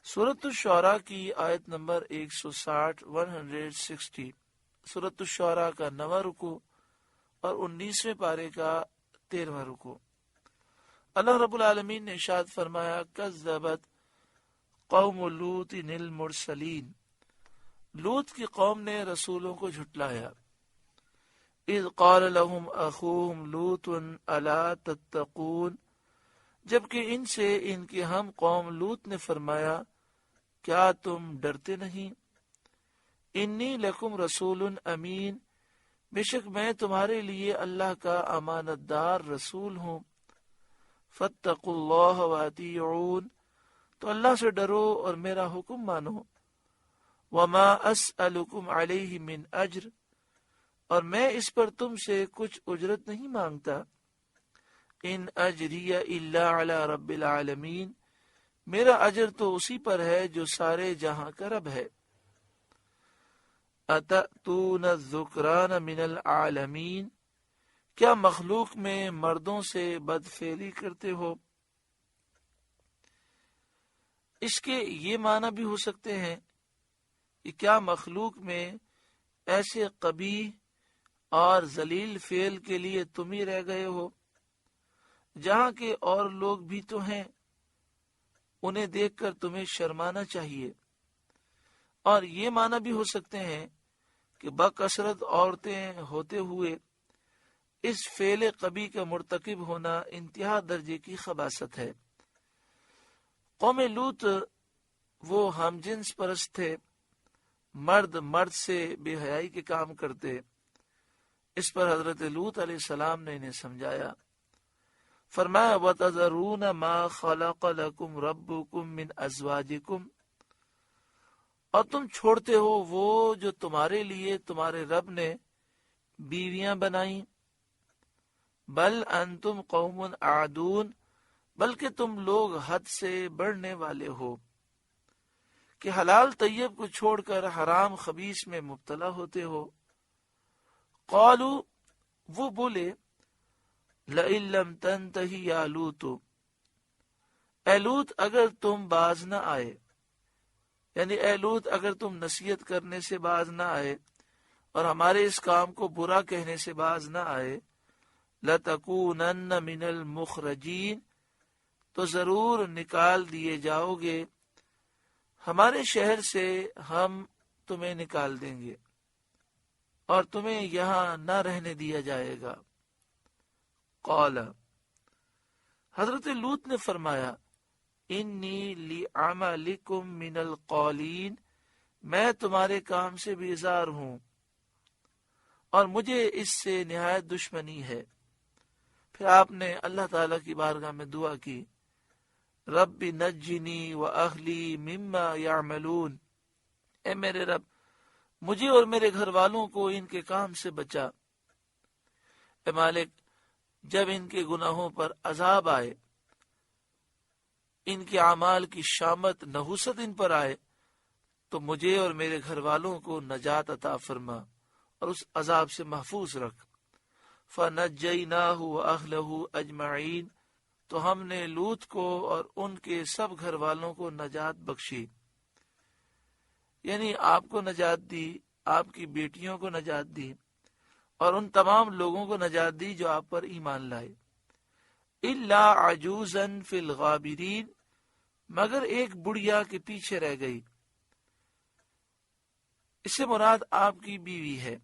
سورۃ الشعراء کی آیت نمبر 160 سورۃ الشعراء کا 9واں رکوع اور 19ویں پارے کا 13واں رکوع۔ اللہ رب العالمین نے ارشاد فرمایا کذبت قوم لوط المرسلین، لوط کی قوم نے رسولوں کو جھٹلایا۔ اذ قال لهم اخوهم لوط الا تتقون، جبکہ ان سے ان کے ہم قوم لوط نے فرمایا کیا تم ڈرتے نہیں؟ انی لکم رسول امین، بے شک میں تمہارے لیے اللہ کا امانت دار رسول ہوں۔ فاتقوا اللہ واطیعون، تو اللہ سے ڈرو اور میرا حکم مانو۔ وما اسألکم علیہ من اجر، اور میں اس پر تم سے کچھ اجرت نہیں مانگتا۔ ان اجری الا علی رب العالمین، میرا اجر تو اسی پر ہے جو سارے جہاں کا رب ہے۔ اتأتون الذکران من العالمین، کیا مخلوق میں مردوں سے بدفعلی کرتے ہو؟ اس کے یہ معنی بھی ہو سکتے ہیں کہ کیا مخلوق میں ایسے قبیح اور ذلیل فعل کے لیے تم ہی رہ گئے ہو، جہاں کے اور لوگ بھی تو ہیں، انہیں دیکھ کر تمہیں شرمانا چاہیے۔ اور یہ معنی بھی ہو سکتے ہیں کہ بکثرت عورتیں ہوتے ہوئے اس فعل قبیح کا مرتکب ہونا انتہا درجے کی خباثت ہے۔ قوم لوط وہ ہم جنس پرست تھے، مرد مرد سے بے حیائی کے کام کرتے۔ اس پر حضرت لوط علیہ السلام نے انہیں سمجھایا، فرمایا وَتَذَرُونَ مَا خَلَقَ لَكُمْ رَبُّكُمْ مِنْ أَزْوَاجِكُمْ، اور تم چھوڑتے ہو وہ جو تمہارے لیے تمہارے رب نے بیویاں بنائیں۔ بل انتم قوم عادون، بلکہ تم لوگ حد سے بڑھنے والے ہو کہ حلال طیب کو چھوڑ کر حرام خبیث میں مبتلا ہوتے ہو۔ قالو، وہ بولے لئن لم تنتہی یا لوط، اے لوط اگر تم باز نہ آئے، یعنی اے لوط اگر تم نصیحت کرنے سے باز نہ آئے اور ہمارے اس کام کو برا کہنے سے باز نہ آئے، لَتَكُونَنَّ مِنَ الْمُخْرَجِينَ، تو ضرور نکال دیے جاؤ گے ہمارے شہر سے، ہم تمہیں نکال دیں گے اور تمہیں یہاں نہ رہنے دیا جائے گا۔ قال، حضرت لوط نے فرمایا انی لعملکم من القالین، میں تمہارے کام سے بیزار ہوں اور مجھے اس سے نہایت دشمنی ہے۔ پھر آپ نے اللہ تعالیٰ کی بارگاہ میں دعا کی، رب نجنی واہلی مما یعملون، اے میرے رب مجھے اور میرے گھر والوں کو ان کے کام سے بچا۔ اے مالک، جب ان کے گناہوں پر عذاب آئے، ان کے اعمال کی شامت نحوست ان پر آئے، تو مجھے اور میرے گھر والوں کو نجات عطا فرما اور اس عذاب سے محفوظ رکھ۔ فَنَجَّيْنَاهُ وَأَهْلَهُ أَجْمَعِينَ، تو ہم نے لوط کو اور ان کے سب گھر والوں کو نجات بخشی، یعنی آپ کو نجات دی، آپ کی بیٹیوں کو نجات دی اور ان تمام لوگوں کو نجات دی جو آپ پر ایمان لائے۔ إِلَّا عَجُوزًا فِي الْغَابِرِينَ، مگر ایک بڑھیا کے پیچھے رہ گئی۔ اس سے مراد آپ کی بیوی ہے،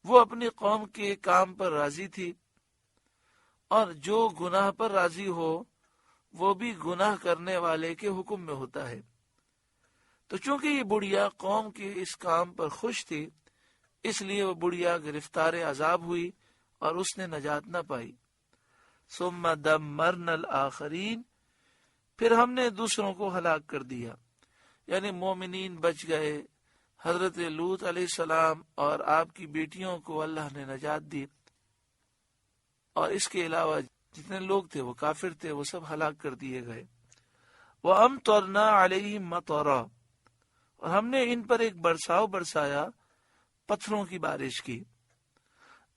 وہ اپنی قوم کے کام پر راضی تھی، اور جو گناہ پر راضی ہو وہ بھی گناہ کرنے والے کے حکم میں ہوتا ہے۔ تو چونکہ یہ بڑھیا قوم کے اس کام پر خوش تھی، اس لیے وہ بڑھیا گرفتار عذاب ہوئی اور اس نے نجات نہ پائی۔ ثم دمرنا الآخرین، پھر ہم نے دوسروں کو ہلاک کر دیا، یعنی مومنین بچ گئے، حضرت لوط علیہ السلام اور آپ کی بیٹیوں کو اللہ نے نجات دی، اور اس کے علاوہ جتنے لوگ تھے وہ کافر تھے، وہ سب ہلاک کر دیے گئے۔ وَأَمْطَرْنَا عَلَيْهِمْ مَطَرًا، اور ہم نے ان پر ایک برساؤ برسایا، پتھروں کی بارش کی۔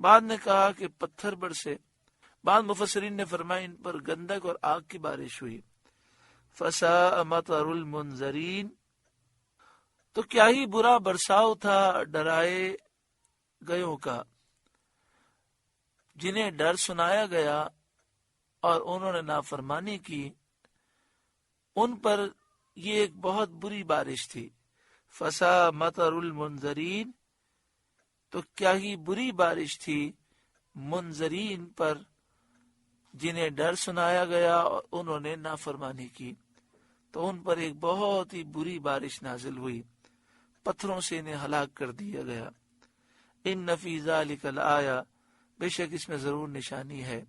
بعد نے کہا کہ پتھر برسے، بعض مفسرین نے فرمایا ان پر گندک اور آگ کی بارش ہوئی۔ فساء مطر المنذرین، تو کیا ہی برا برساؤ تھا ڈرائے گیوں کا، جنہیں ڈر سنایا گیا اور انہوں نے نافرمانی کی، ان پر یہ ایک بہت بری بارش تھی۔ فساء مطر المنذرین، تو کیا ہی بری بارش تھی منذرین پر، جنہیں ڈر سنایا گیا اور انہوں نے نافرمانی کی، تو ان پر ایک بہت ہی بری بارش نازل ہوئی، پتھروں سے انہیں ہلاک کر دیا گیا۔ ان فی ذلک لآیہ، بے شک اس میں ضرور نشانی ہے۔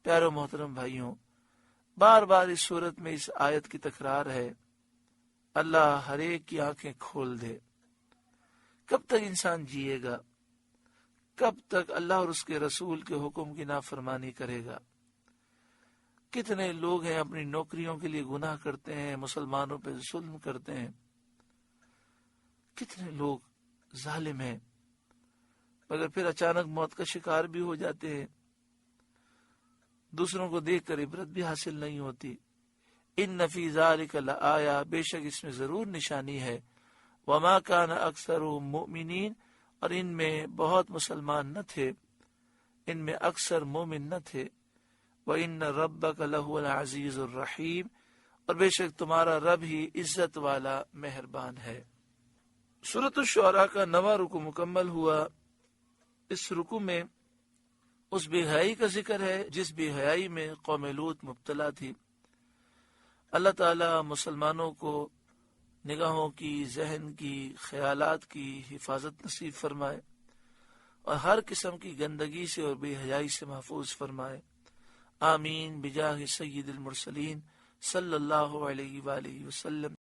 پیارو محترم بھائیوں، بار بار اس صورت میں اس آیت کی تکرار ہے۔ اللہ ہر ایک کی آنکھیں کھول دے۔ کب تک انسان جیے گا؟ کب تک اللہ اور اس کے رسول کے حکم کی نافرمانی کرے گا؟ کتنے لوگ ہیں اپنی نوکریوں کے لیے گناہ کرتے ہیں، مسلمانوں پہ ظلم کرتے ہیں، کتنے لوگ ظالم ہیں، مگر پھر اچانک موت کا شکار بھی ہو جاتے ہیں، دوسروں کو دیکھ کر عبرت بھی حاصل نہیں ہوتی۔ ان فی ذلک لآیہ، بے شک اس میں ضرور نشانی ہے۔ وما کان اکثرهم مؤمنین، اور ان میں بہت مسلمان نہ تھے، ان میں اکثر مومن نہ تھے۔ وَإِنَّ رَبَّكَ لَهُوَ الْعَزِيزُ الرَّحِيمُ، اور بے شک تمہارا رب ہی عزت والا مہربان ہے۔ سورۃ الشعراء کا 9واں رکوع مکمل ہوا۔ اس رکوع میں اس بے حیائی کا ذکر ہے جس بے حیائی میں قوم لوط مبتلا تھی۔ اللہ تعالی مسلمانوں کو نگاہوں کی، ذہن کی، خیالات کی حفاظت نصیب فرمائے اور ہر قسم کی گندگی سے اور بے حیائی سے محفوظ فرمائے۔ آمین بجاہ سید المرسلین صلی اللہ علیہ وآلہ وسلم۔